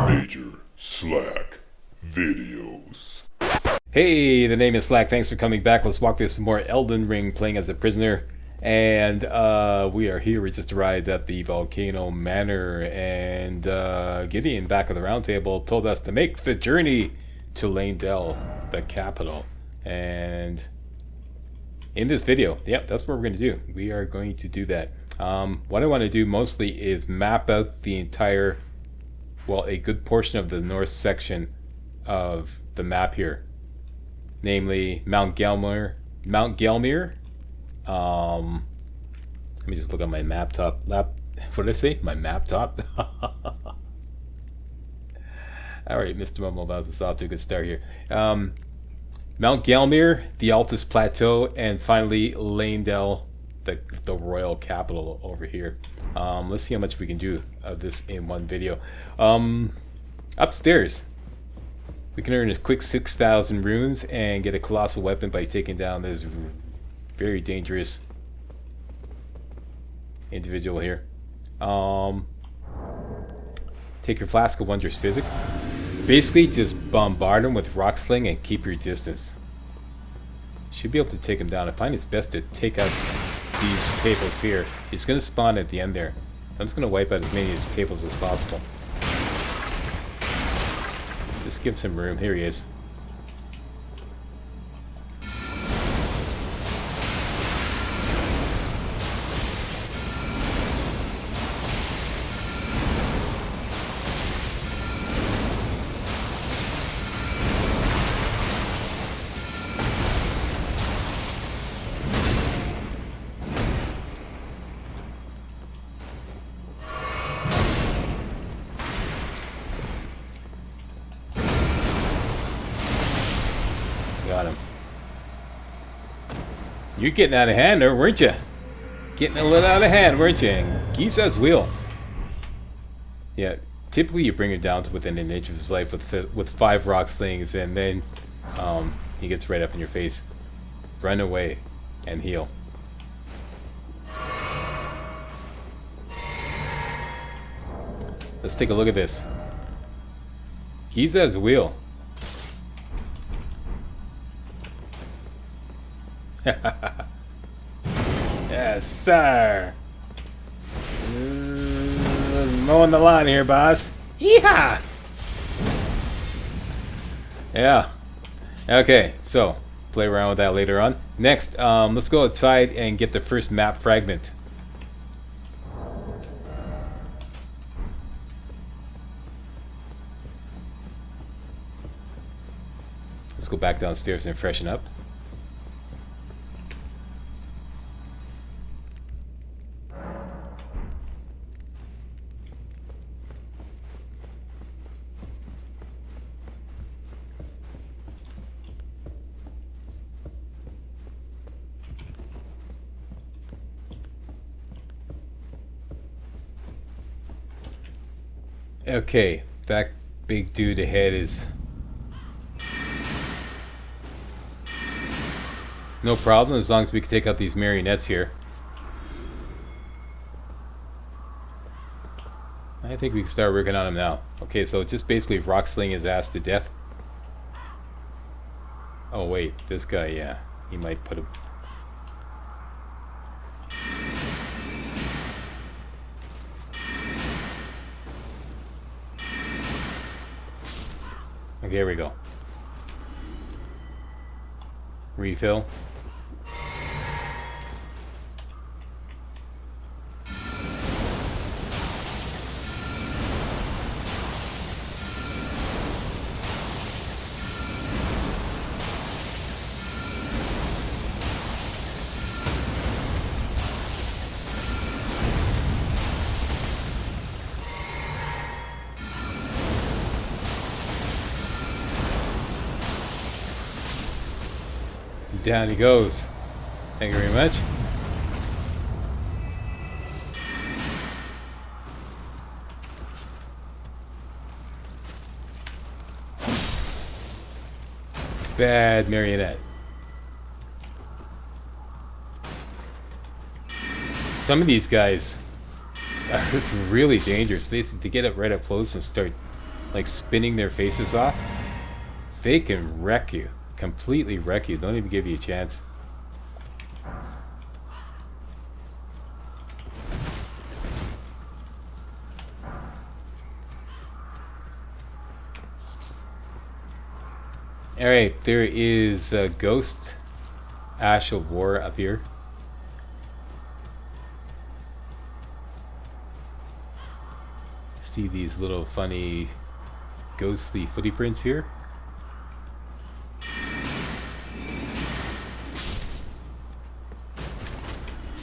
MajorSlackVideos. Hey, the name is Slack. Thanks for coming back. Let's walk through some more Elden Ring, playing as a prisoner. And we are here. We just arrived at the Volcano Manor, and Gideon, back of the round table, told us to make the journey to Leyndell, the capital. And in this video, yep, that's what we're going to do. We are going to do that. What I want to do mostly is map out the entire, well, a good portion of the north section of the map here. Namely, Mount Gelmir. Let me just look at my map top. What did I say? My map top? Alright, Mr. Mumble, about this off to a good start here. Mount Gelmir, the Altus Plateau, and finally Leyndell, the royal capital over here. Let's see how much we can do of this in one video. Upstairs, we can earn a quick 6,000 runes and get a colossal weapon by taking down this very dangerous individual here. Take your Flask of Wondrous Physic. Basically, just bombard him with Rock Sling and keep your distance. Should be able to take him down. I find it's best to take out these tables here. He's going to spawn at the end there. I'm just going to wipe out as many of these tables as possible. Just give some room. Here he is. Got him. You're getting out of hand there, weren't you? Getting a little out of hand, weren't you? And Giza's wheel. Yeah, typically you bring him down to within an inch of his life with 5 rock slings, and then he gets right up in your face. Run away and heal. Let's take a look at this. Giza's wheel. Yes, sir. Mowing the lawn here, boss. Yeehaw! Yeah. Okay, so play around with that later on. Next, let's go outside and get the first map fragment. Let's go back downstairs and freshen up. Okay, that big dude ahead is no problem as long as we can take out these marionettes here. I think we can start working on him now. Okay, so it's just basically rock sling his ass to death. Oh wait, this guy, yeah, he might put him. Okay, here we go. Refill. Down he goes. Thank you very much. Bad marionette. Some of these guys are really dangerous. They get up right up close and start like spinning their faces off, they can wreck you. Completely wreck you. Don't even give you a chance. Alright, there is a Ghost Ash of War up here. See these little funny ghostly footy prints here?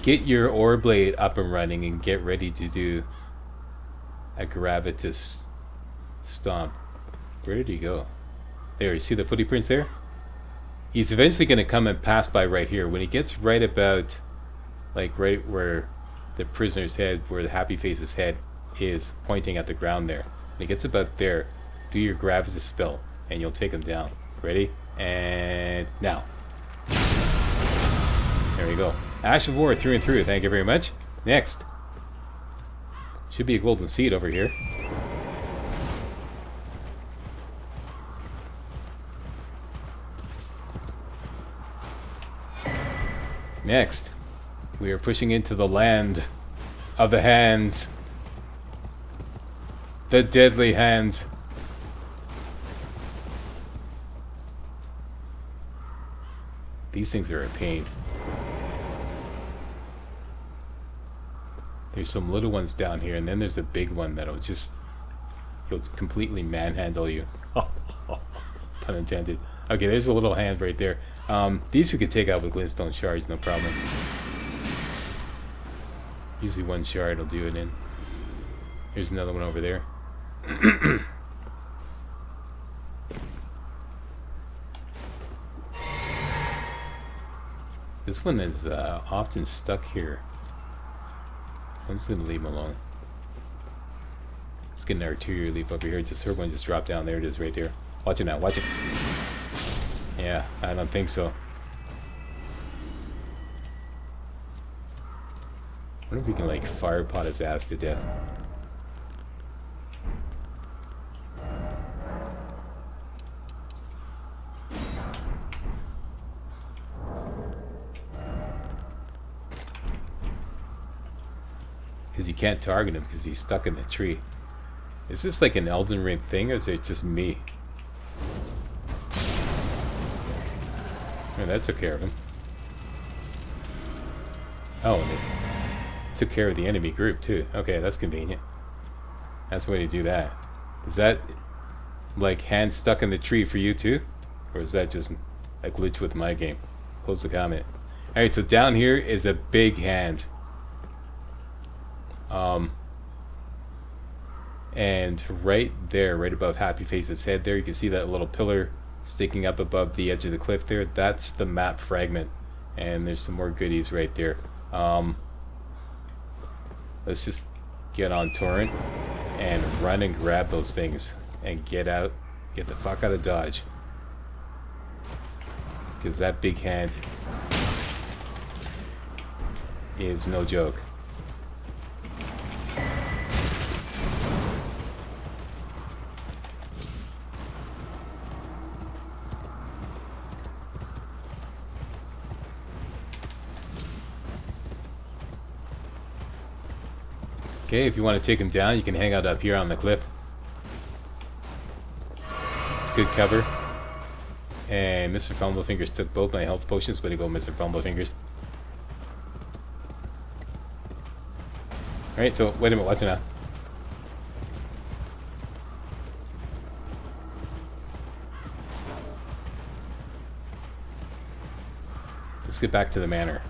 Get your ore blade up and running and get ready to do a gravitas stomp. Where did he go? There, you see the footy prints there? He's eventually going to come and pass by right here. When he gets right about, like right where the prisoner's head, where the happy face's head is pointing at the ground there. When he gets about there, do your gravitas spell and you'll take him down. Ready? And now. There we go. Ash of War through and through. Thank you very much. Next. Should be a golden seed over here. Next, we are pushing into the land of the hands. The deadly hands. These things are a pain. There's some little ones down here, and then there's a big one that'll just... he'll completely manhandle you. Pun intended. Okay, there's a little hand right there. These we could take out with glintstone shards, no problem. Usually one shard will do it in. Here's another one over there. This one is often stuck here. So I'm just going to leave him alone. Let's get an arterial leap over here. Just her one just dropped down. There it is right there. Watch it now. Watch it. Yeah, I don't think so. I wonder if we can like fire pot his ass to death. Because you can't target him because he's stuck in the tree. Is this like an Elden Ring thing or is it just me? Oh, that took care of him. Oh, and it took care of the enemy group too. Okay, that's convenient. That's the way to do that. Is that like hand stuck in the tree for you too? Or is that just a glitch with my game? Close the comment. Alright, so down here is a big hand. And right there, right above Happy Face's head there, you can see that little pillar sticking up above the edge of the cliff there. That's the map fragment. And there's some more goodies right there. Let's just get on Torrent and run and grab those things and get out, get the fuck out of Dodge. Because that big hand is no joke. Okay, if you want to take him down, you can hang out up here on the cliff. It's good cover. And Mr. Fumblepfingers took both my health potions. Way to go, Mr. Fumblepfingers. Alright, so wait a minute, what's it now? Let's get back to the manor.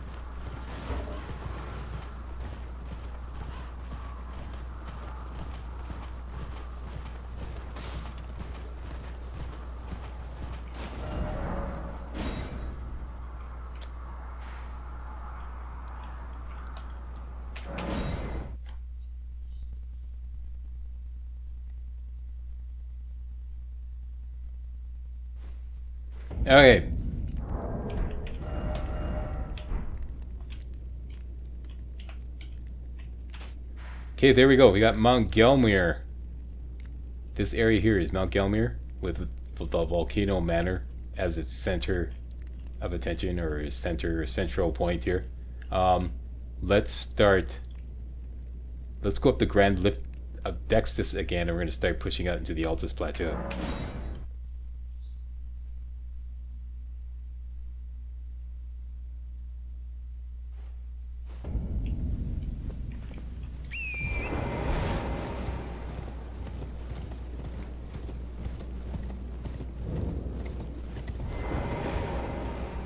Okay. Okay, there we go. We got Mount Gelmir. This area here is Mount Gelmir with the Volcano Manor as its center of attention, or central point here. Let's go up the Grand Lift of Dextus again, and we're going to start pushing out into the Altus Plateau.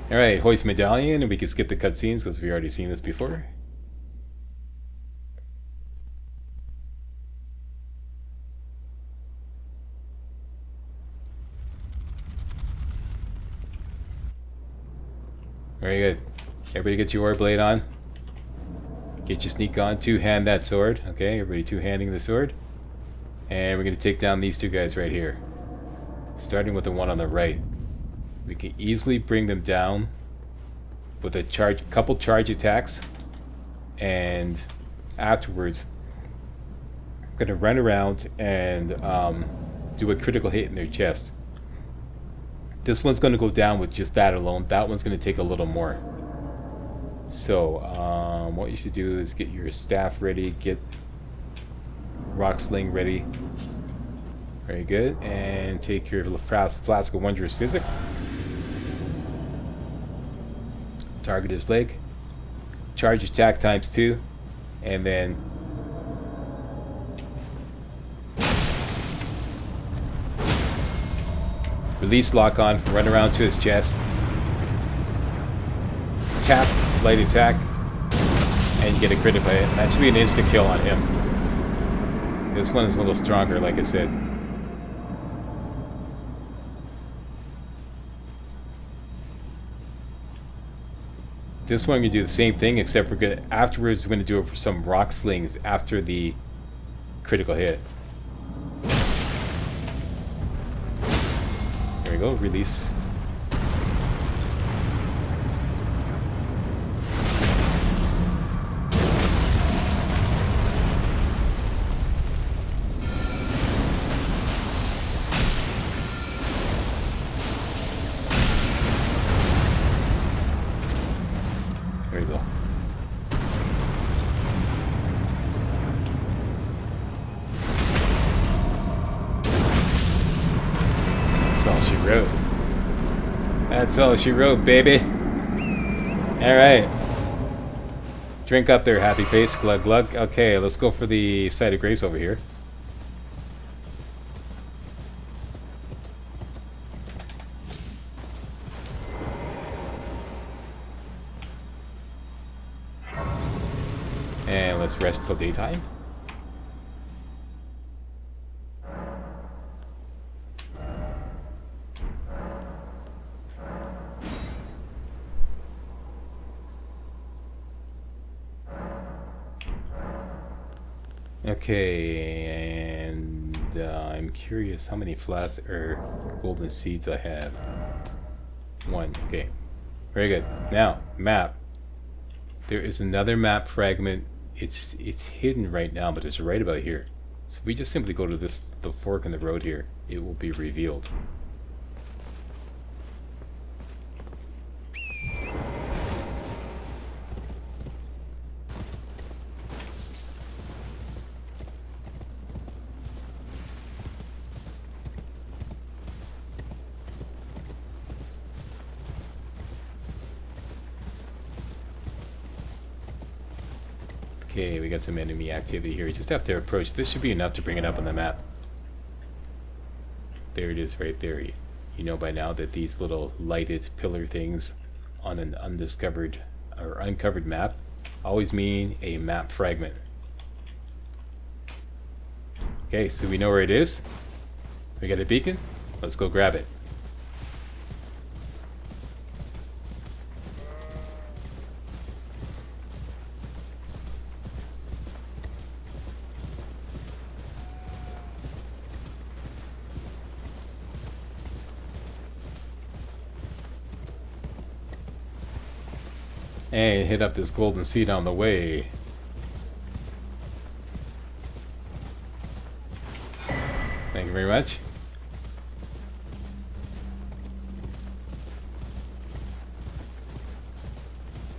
Alright, hoist medallion, and we can skip the cutscenes because we've already seen this before. Very good. Everybody get your ore blade on. Get your sneak on. Two-hand that sword. Okay, everybody two-handing the sword. And we're going to take down these two guys right here. Starting with the one on the right. We can easily bring them down with a couple charge attacks, and afterwards I'm going to run around and do a critical hit in their chest. This one's going to go down with just that alone. That one's going to take a little more. So what you should do is get your staff ready, get rock sling ready. Very good. And take your flask of wondrous physic. Target his leg. Charge attack ×2. And then release lock on, run around to his chest. Tap, light attack, and you get a crit hit. That should be an instant kill on him. This one is a little stronger, like I said. This one we do the same thing, except we're gonna afterwards we're gonna do some rock slings after the critical hit. There we go, release. There we go. That's all she wrote. That's all she wrote, baby. Alright. Drink up there, happy face. Glug glug. Okay, let's go for the site of grace over here. And let's rest till daytime. Okay, and I'm curious how many flasks or golden seeds I have. 1. Okay, very good. Now, map. There is another map fragment. It's hidden right now, but it's right about here. So if we just simply go to the fork in the road here, it will be revealed. Okay, we got some enemy activity here. We just have to approach. This should be enough to bring it up on the map. There it is right there. You know by now that these little lighted pillar things on an undiscovered or uncovered map always mean a map fragment. Okay, so we know where it is. We got a beacon. Let's go grab it. And hit up this golden seed on the way. Thank you very much.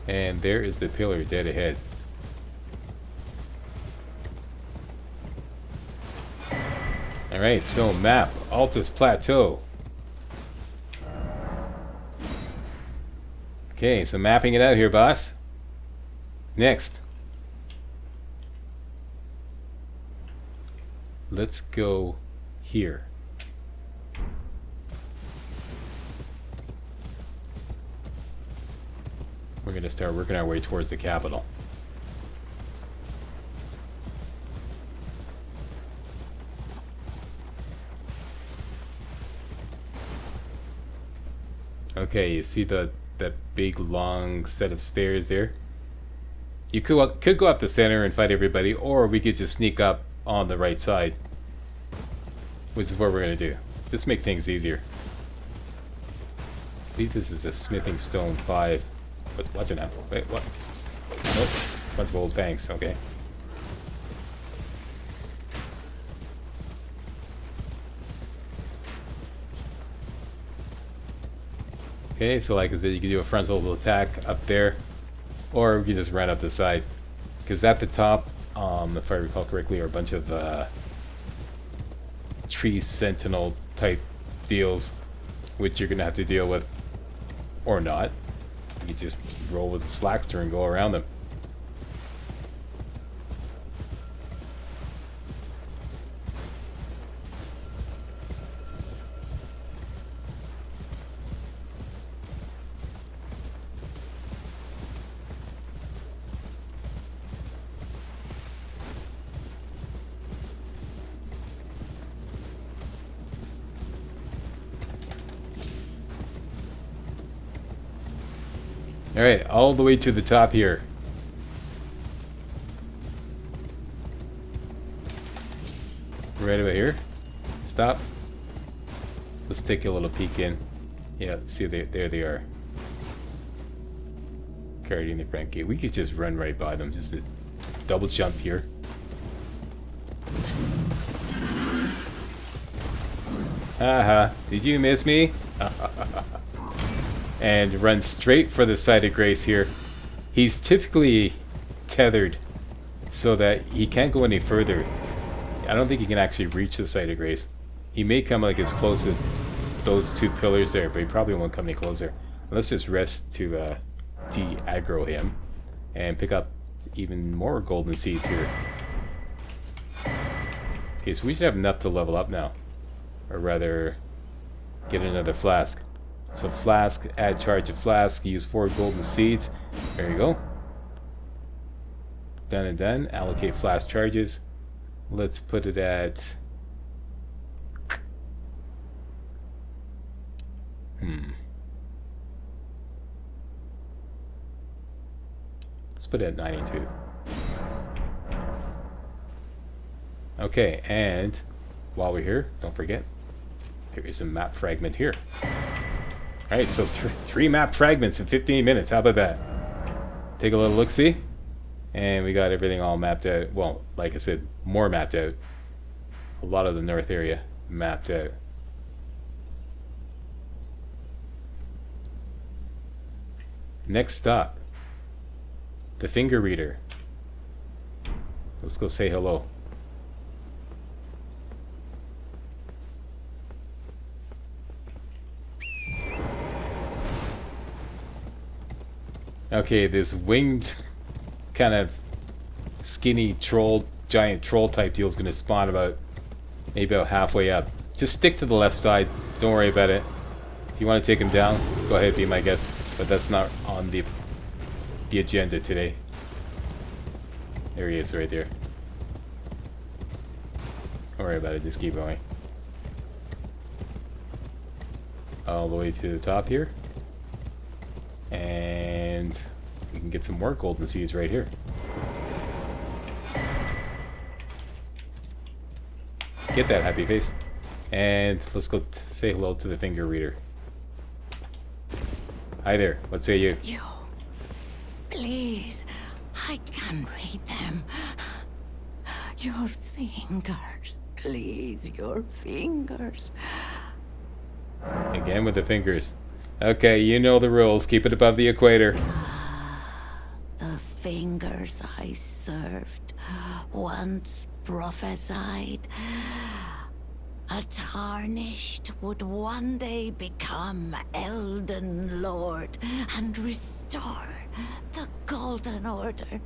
And there is the pillar dead ahead. Alright, so map, Altus Plateau. Okay, so mapping it out here, boss. Next. Let's go here. We're going to start working our way towards the capital. Okay, you see that big long set of stairs there? You could go up the center and fight everybody, or we could just sneak up on the right side, which is what we're going to do. Just make things easier. I believe this is a smithing stone 5. But what's an apple? Wait, what? Nope. Bunch of old fangs, okay. Okay, so like I said, you can do a frontal attack up there, or we can just run up the side. Because at the top, if I recall correctly, are a bunch of tree sentinel type deals, which you're gonna have to deal with, or not. You just roll with the Slackster and go around them. Alright, all the way to the top here. Right about here. Stop. Let's take a little peek in. Yeah, see, there they are. Guarding the front gate. We could just run right by them. Just a double jump here. Haha, did you miss me? And run straight for the site of grace here. He's typically tethered so that he can't go any further. I don't think he can actually reach the site of grace. He may come like as close as those two pillars there, but he probably won't come any closer. Let's just rest to de-aggro him and pick up even more golden seeds here. Okay, so we should have enough to level up now, or rather get another flask. So flask, add charge to flask, use 4 golden seeds. There you go. Done and done. Allocate flask charges. Let's put it at... Let's put it at 92. Okay, and while we're here, don't forget, there is a map fragment here. Alright, so 3 map fragments in 15 minutes. How about that? Take a little look-see. And we got everything all mapped out. Well, like I said, more mapped out. A lot of the north area mapped out. Next stop. The finger reader. Let's go say hello. Okay, this winged kind of skinny troll, giant troll type deal is going to spawn maybe about halfway up. Just stick to the left side. Don't worry about it. If you want to take him down, go ahead, be my guest. But that's not on the agenda today. There he is right there. Don't worry about it, just keep going. All the way to the top here. And we can get some more golden seeds right here. Get that, happy face. And let's go say hello to the finger reader. Hi there, what say you? You, please, I can read them. Your fingers. Please, your fingers. Again with the fingers. Okay, you know the rules. Keep it above the equator. The fingers I served once prophesied a tarnished would one day become Elden Lord and restore the Golden Order.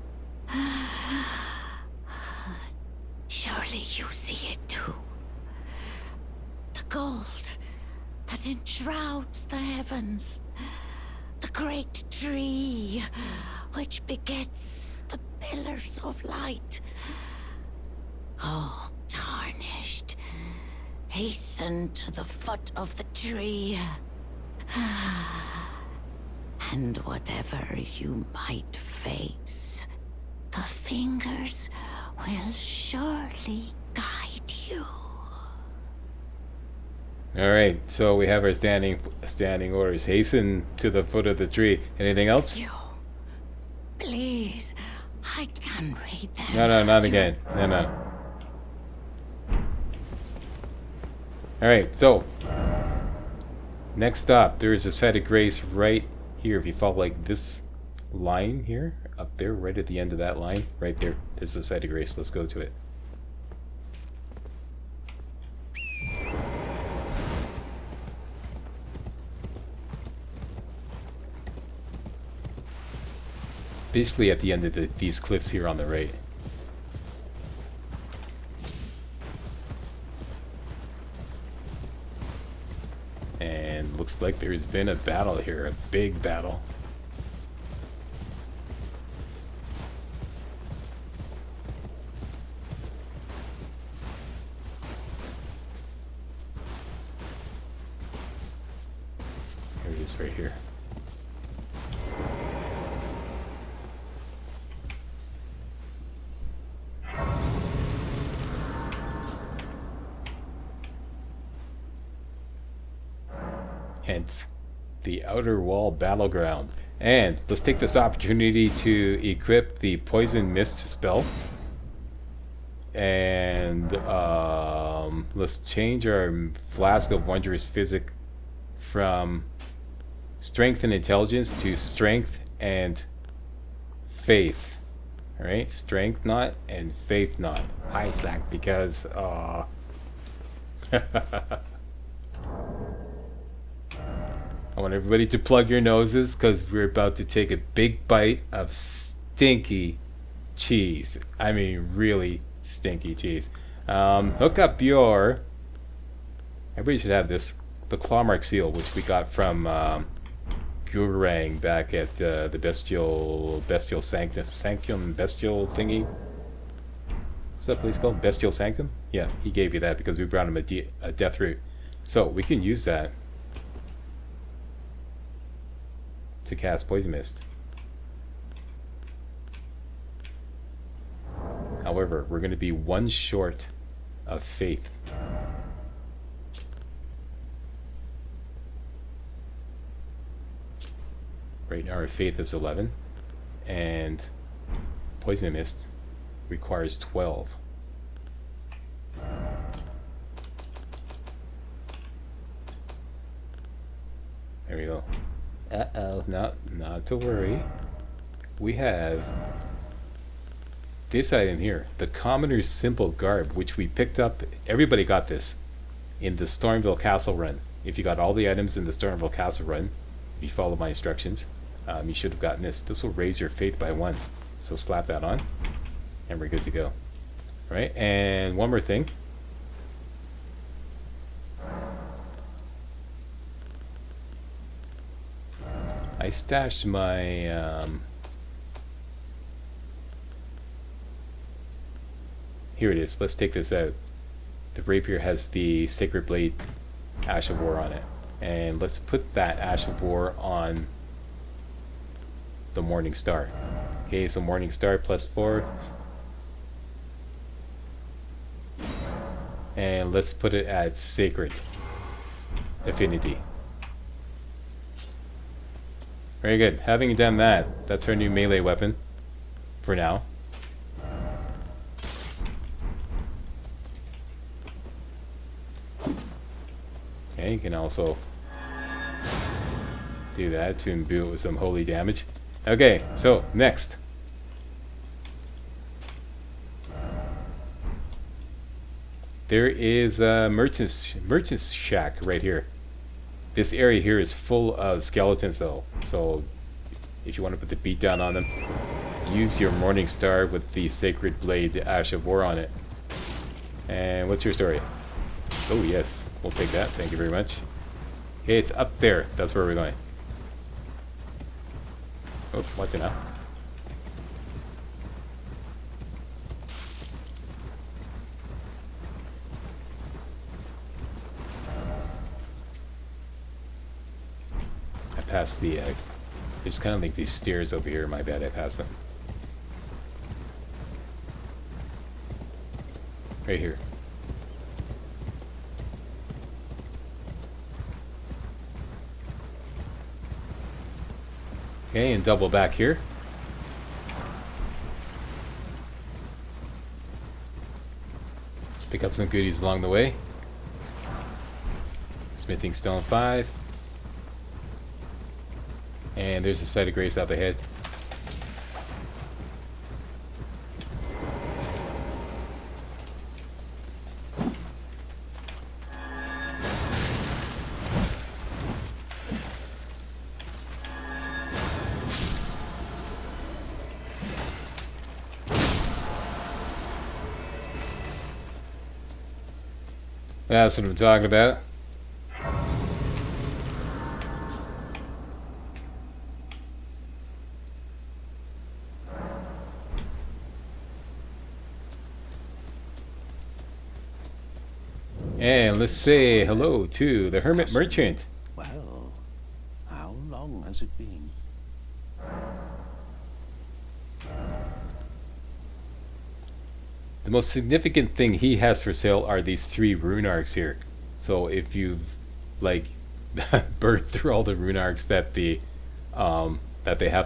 Surely you see it too. The gold that enshrouds the heavens. The great tree which begets the pillars of light. Oh, tarnished, hasten to the foot of the tree. And whatever you might face, the fingers will surely guide you. Alright, so we have our standing orders. Hasten to the foot of the tree. Anything else? You, please, I can read them. No, not again. No. Alright, so next stop, there is a site of grace right here. If you follow like this line here, up there, right at the end of that line, right there, there's a site of grace. Let's go to it. Basically at the end of these cliffs here on the right. And looks like there's been a battle here, a big battle. Here it is right here. Hence, the Outer Wall Battleground. And let's take this opportunity to equip the Poison Mist spell. And let's change our Flask of Wondrous Physic from Strength and Intelligence to Strength and Faith. Alright, Strength Knot and Faith Knot. Hi, Slack, because... I want everybody to plug your noses because we're about to take a big bite of stinky cheese. I mean, really stinky cheese. Hook up your... Everybody should have this. The Clawmark Seal, which we got from Gurang back at the Bestial Sanctum Bestial thingy. What's that place called? Bestial Sanctum? Yeah, he gave you that because we brought him a death root. So we can use that to cast Poison Mist. However, we're going to be one short of Faith. Right now our Faith is 11, and Poison Mist requires 12. There we go. Uh-oh, not to worry. We have this item here, the Commoner's Simple Garb, which we picked up. Everybody got this in the Stormville Castle run. If you got all the items in the Stormville Castle run, if you follow my instructions, you should have gotten this. This will raise your faith by 1. So slap that on, and we're good to go. All right, and one more thing. I stashed my here it is. Let's take this out. The rapier has the Sacred Blade Ash of War on it, and let's put that Ash of War on the Morning Star. Okay, so Morning Star +4, and let's put it at Sacred Affinity. Very good. Having done that, that's our new melee weapon for now. Okay, you can also do that to imbue it with some holy damage. Okay, so next. There is a merchant's shack right here. This area here is full of skeletons though, so if you want to put the beat down on them, use your Morning Star with the Sacred Blade, the Ash of War on it. And what's your story? Oh yes, we'll take that, thank you very much. Okay, it's up there, that's where we're going. Oh, watch it now. I passed the, there's kind of like these stairs over here, my bad, I passed them. Right here. Okay, and double back here. Pick up some goodies along the way. Smithing stone 5. And there's a site of grace up ahead. That's what I'm talking about. And let's say hello to the Hermit Merchant. Well, how long has it been? The most significant thing he has for sale are these 3 rune arcs here. So if you've like burned through all the rune arcs that they have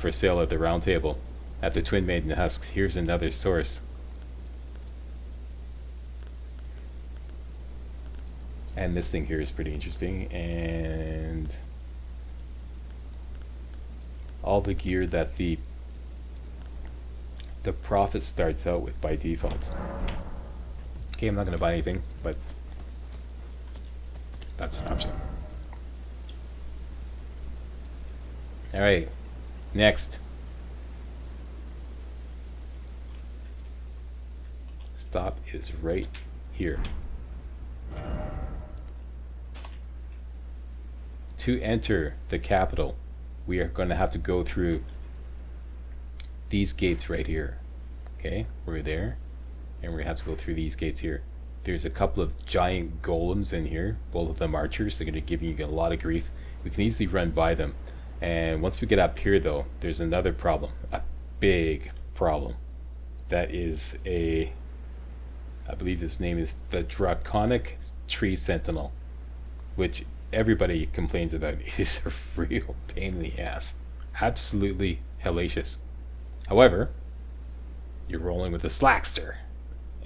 for sale at the round table at the Twin Maiden Husks, here's another source. And this thing here is pretty interesting, and all the gear that the Prophet starts out with by default. Okay, I'm not going to buy anything, but that's an option. Alright, next. Stop is right here. To enter the capital, we are going to have to go through these gates right here. Okay, we're there, and we're gonna have to go through these gates here. There's a couple of giant golems in here, both of them archers. They're gonna give you a lot of grief. We can easily run by them, and once we get up here though, there's another problem, a big problem. That is I believe his name is the Draconic tree sentinel, which everybody complains about. Is a real pain in the ass, absolutely hellacious. However, you're rolling with a slackster,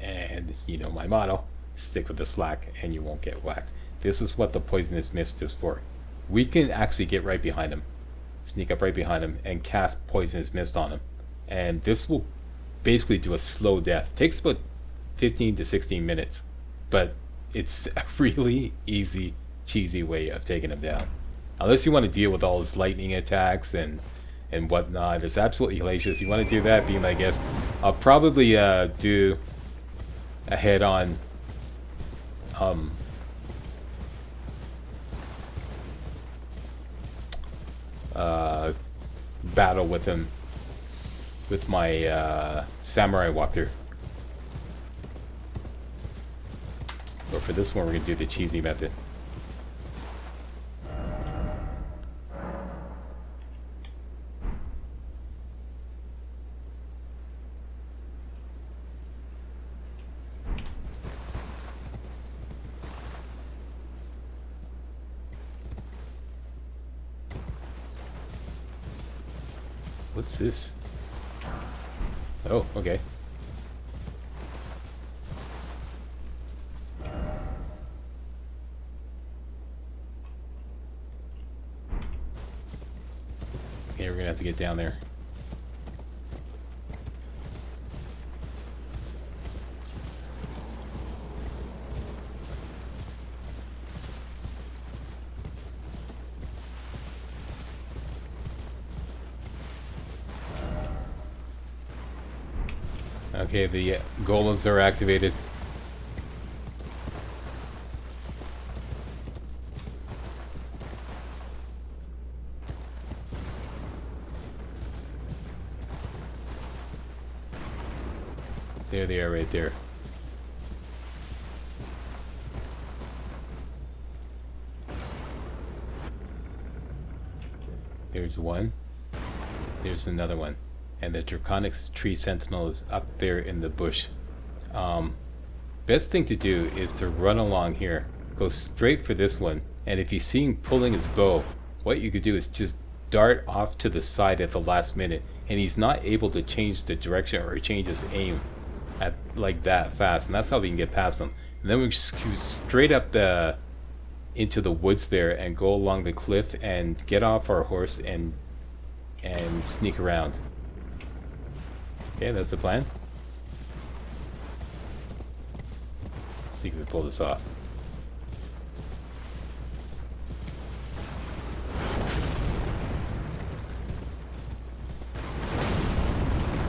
and you know my motto, stick with the slack and you won't get whacked. This is what the poisonous mist is for. We can actually get right behind him, sneak up right behind him and cast poisonous mist on him, and this will basically do a slow death. It takes about 15 to 16 minutes, but it's a really easy, cheesy way of taking him down, unless you want to deal with all his lightning attacks and whatnot. It's absolutely hellacious. You want to do that, be my guest. I'll probably do a head-on battle with him with my samurai walker. But for this one, we're gonna do the cheesy method. What's this? Oh, okay. Okay, we're gonna have to get down there. Okay, the golems are activated. There they are right there. There's one. There's another one. And the Draconic tree sentinel is up there in the bush. Best thing to do is to run along here. Go straight for this one. And if you see him pulling his bow, what you could do is just dart off to the side at the last minute. And he's not able to change the direction or change his aim at like that fast, and that's how we can get past them. And then we scoot straight up into the woods there and go along the cliff and get off our horse and sneak around. Okay, that's the plan. Let's see if we can pull this off.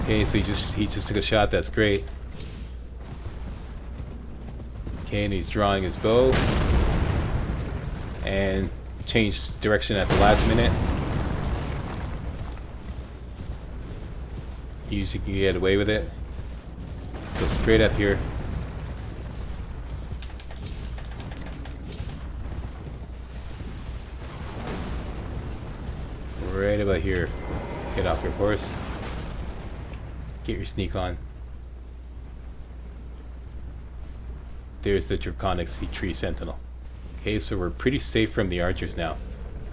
Okay, so he just took a shot. That's great. Okay, and he's drawing his bow and changed direction at the last minute. He usually can get away with it. Go straight up here. Right about here. Get off your horse. Get your sneak on. There's the Draconic tree sentinel. Okay, so we're pretty safe from the archers now.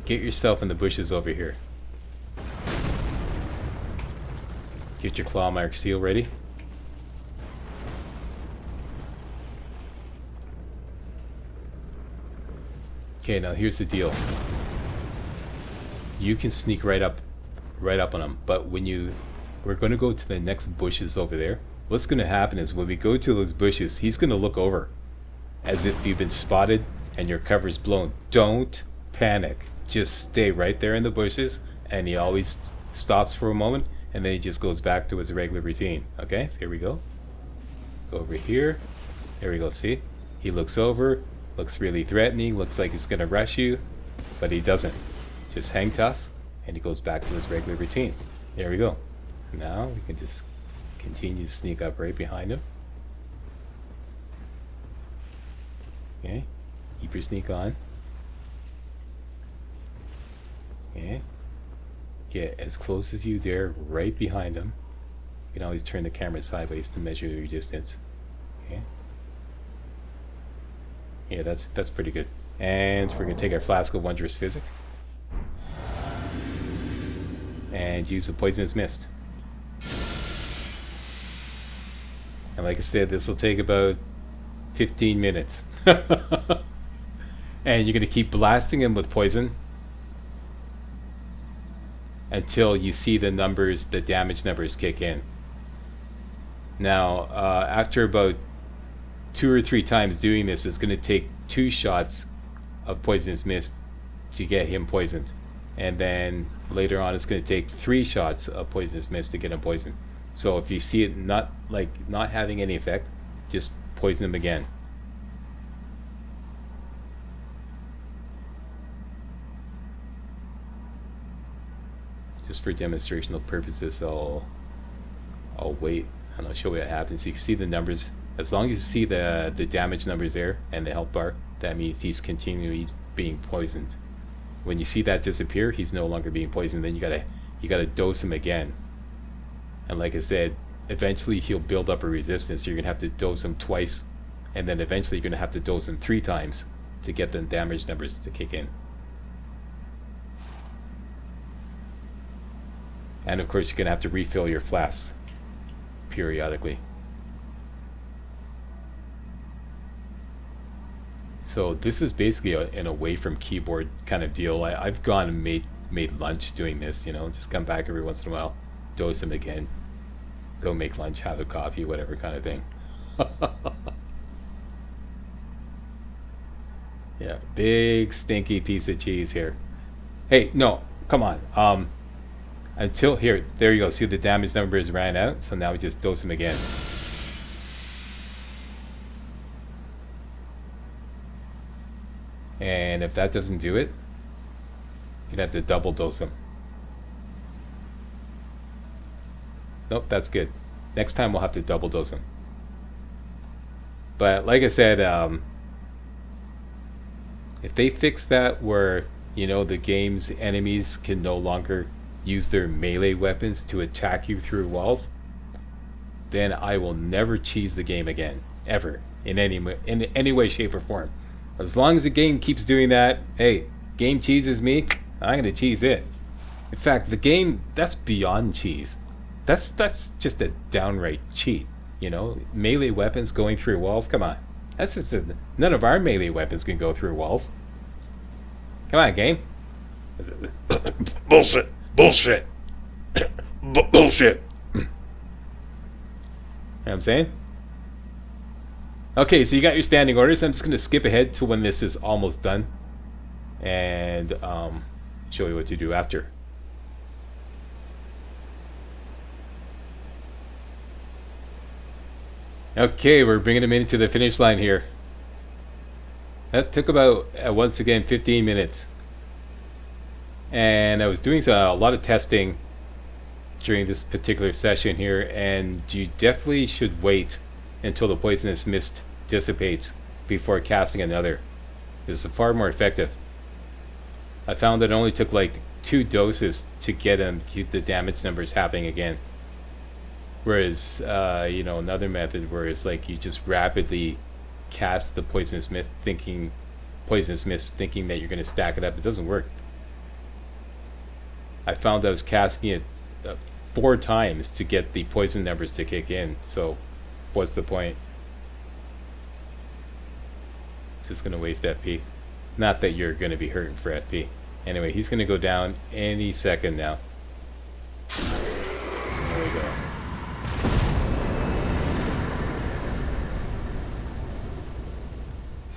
Get yourself in the bushes over here. Get your claw mark seal ready. Okay, now here's the deal. You can sneak right up on them, but when we're going to go to the next bushes over there. What's going to happen is when we go to those bushes, he's going to look over as if you've been spotted and your cover's blown. Don't panic. Just stay right there in the bushes, and he always stops for a moment, and then he just goes back to his regular routine. Okay, so here we go. Go over here. There we go, see? He looks over, looks really threatening, looks like he's going to rush you, but he doesn't. Just hang tough, and he goes back to his regular routine. There we go. Now we can just continue to sneak up right behind him. Okay, keep your sneak on. Okay, get as close as you dare right behind him. You can always turn the camera sideways to measure your distance. Okay. Yeah, that's pretty good. And we're gonna take our flask of wondrous physic and use the poisonous mist. And like I said, this will take about 15 minutes. And you're going to keep blasting him with poison until you see the numbers, the damage numbers kick in. Now, after about 2 or 3 times doing this, it's going to take 2 shots of poisonous mist to get him poisoned. And then later on, it's going to take 3 shots of poisonous mist to get him poisoned. So if you see it not having any effect, just poison him again. Just for demonstrational purposes, I'll wait and I'll show you what happens. You can see the numbers. As long as you see the damage numbers there and the health bar, that means he's continually being poisoned. When you see that disappear, he's no longer being poisoned. Then you gotta dose him again. And like I said, eventually he'll build up a resistance. So you're gonna have to dose him twice, and then eventually you're gonna have to dose him 3 times to get the damage numbers to kick in. And of course, you're gonna have to refill your flasks periodically. So this is basically an away from keyboard kind of deal. I've gone and made made lunch doing this, you know, just come back every once in a while, dose him again, go make lunch, have a coffee, whatever kind of thing. Yeah, big stinky piece of cheese here. Hey, no, come on. Until here, there you go. See, the damage numbers ran out, so now we just dose him again. And if that doesn't do it, you'd have to double dose him. Nope, that's good. Next time we'll have to double dose him. But like I said, if they fix that where, you know, the game's enemies can no longer use their melee weapons to attack you through walls, then I will never cheese the game again, ever, in any way, shape, or form. As long as the game keeps doing that, hey, game cheeses me, I'm gonna cheese it. In fact, the game, that's beyond cheese. That's just a downright cheat. You know, melee weapons going through walls. Come on, that's just none of our melee weapons can go through walls. Come on, game. Bullshit. Bullshit. Bullshit. You know what I'm saying? Okay, so you got your standing orders. I'm just going to skip ahead to when this is almost done and show you what to do after. Okay, we're bringing them into the finish line here. That took about, once again, 15 minutes. And I was doing a lot of testing during this particular session here, and you definitely should wait until the poisonous mist dissipates before casting another. This is far more effective. I found that it only took like 2 doses to get them to keep the damage numbers happening again. Whereas, you know, another method where it's like you just rapidly cast the poisonous mist thinking that you're going to stack it up. It doesn't work. I found I was casting it 4 times to get the poison numbers to kick in. So, what's the point? Just going to waste FP. Not that you're going to be hurting for FP. Anyway, he's going to go down any second now. There we go.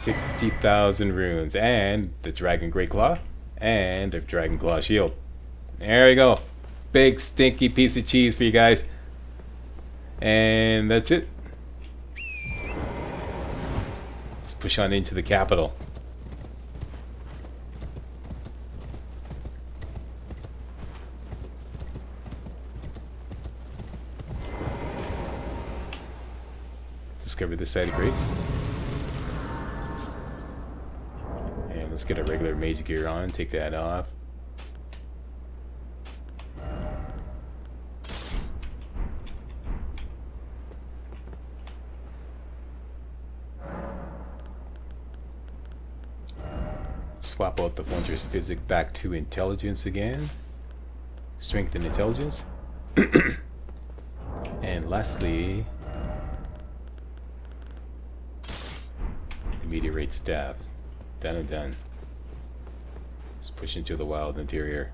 50,000 runes, and the Dragon Great Claw, and the Dragon Claw Shield. There we go. Big stinky piece of cheese for you guys. And that's it. Let's push on into the capital. Discover the site of grace. Let's get a regular mage gear on, take that off. Swap out the Wondrous Physic back to Intelligence again. Strength and Intelligence. And lastly, Meteorite Staff. Done and done. Let's push into the wild interior.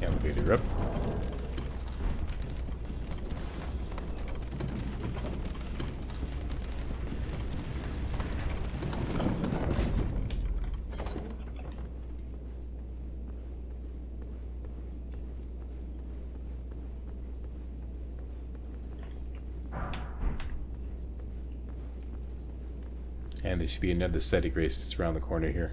Elevator up. And there should be another set of grace that's around the corner here.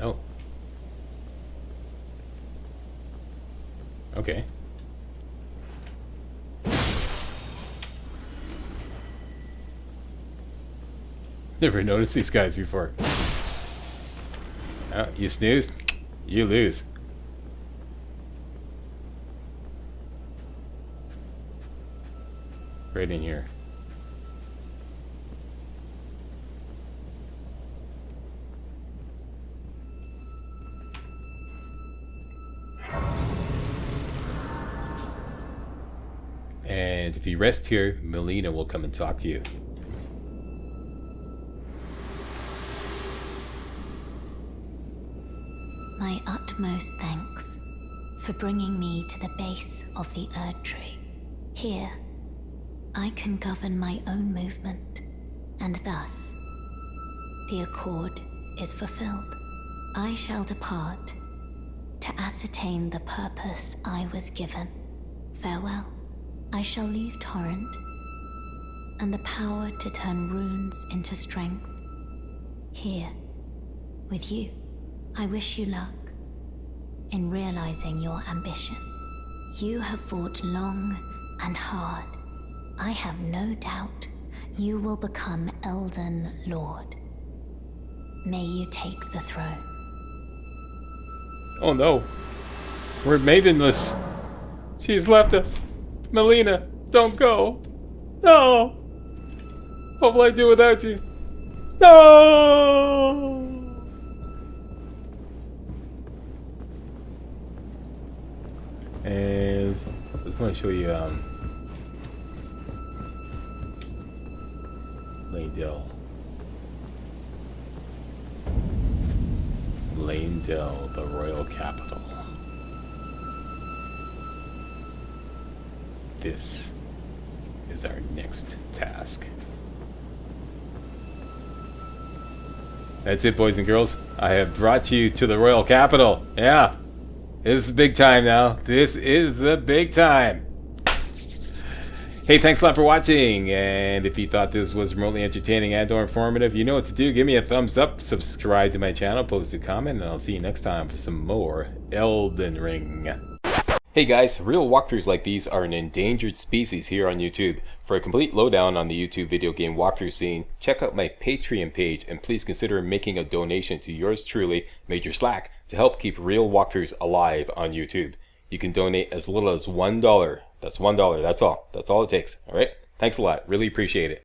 Oh. Okay. Never noticed these guys before. Oh, you snooze, you lose. Right in here. And if you rest here, Melina will come and talk to you. My utmost thanks for bringing me to the base of the Erd Tree. Here, I can govern my own movement, and thus, the accord is fulfilled. I shall depart to ascertain the purpose I was given. Farewell. I shall leave Torrent, and the power to turn runes into strength. Here, with you. I wish you luck in realizing your ambition. You have fought long and hard. I have no doubt you will become Elden Lord. May you take the throne. Oh no. We're maidenless. She's left us. Melina, don't go. No. What will I do without you? No. And I just want to show you Leyndell. Leyndell, the royal capital. This is our next task. That's it, boys and girls. I have brought you to the royal capital. Yeah. This is big time now. This is the big time. Hey, thanks a lot for watching. And if you thought this was remotely entertaining and or informative, you know what to do. Give me a thumbs up, subscribe to my channel, post a comment, and I'll see you next time for some more Elden Ring. Hey guys, real walkthroughs like these are an endangered species here on YouTube. For a complete lowdown on the YouTube video game walkthrough scene, check out my Patreon page and please consider making a donation to yours truly, Major Slack, to help keep real walkthroughs alive on YouTube. You can donate as little as $1. That's $1, that's all. That's all it takes, alright? Thanks a lot, really appreciate it.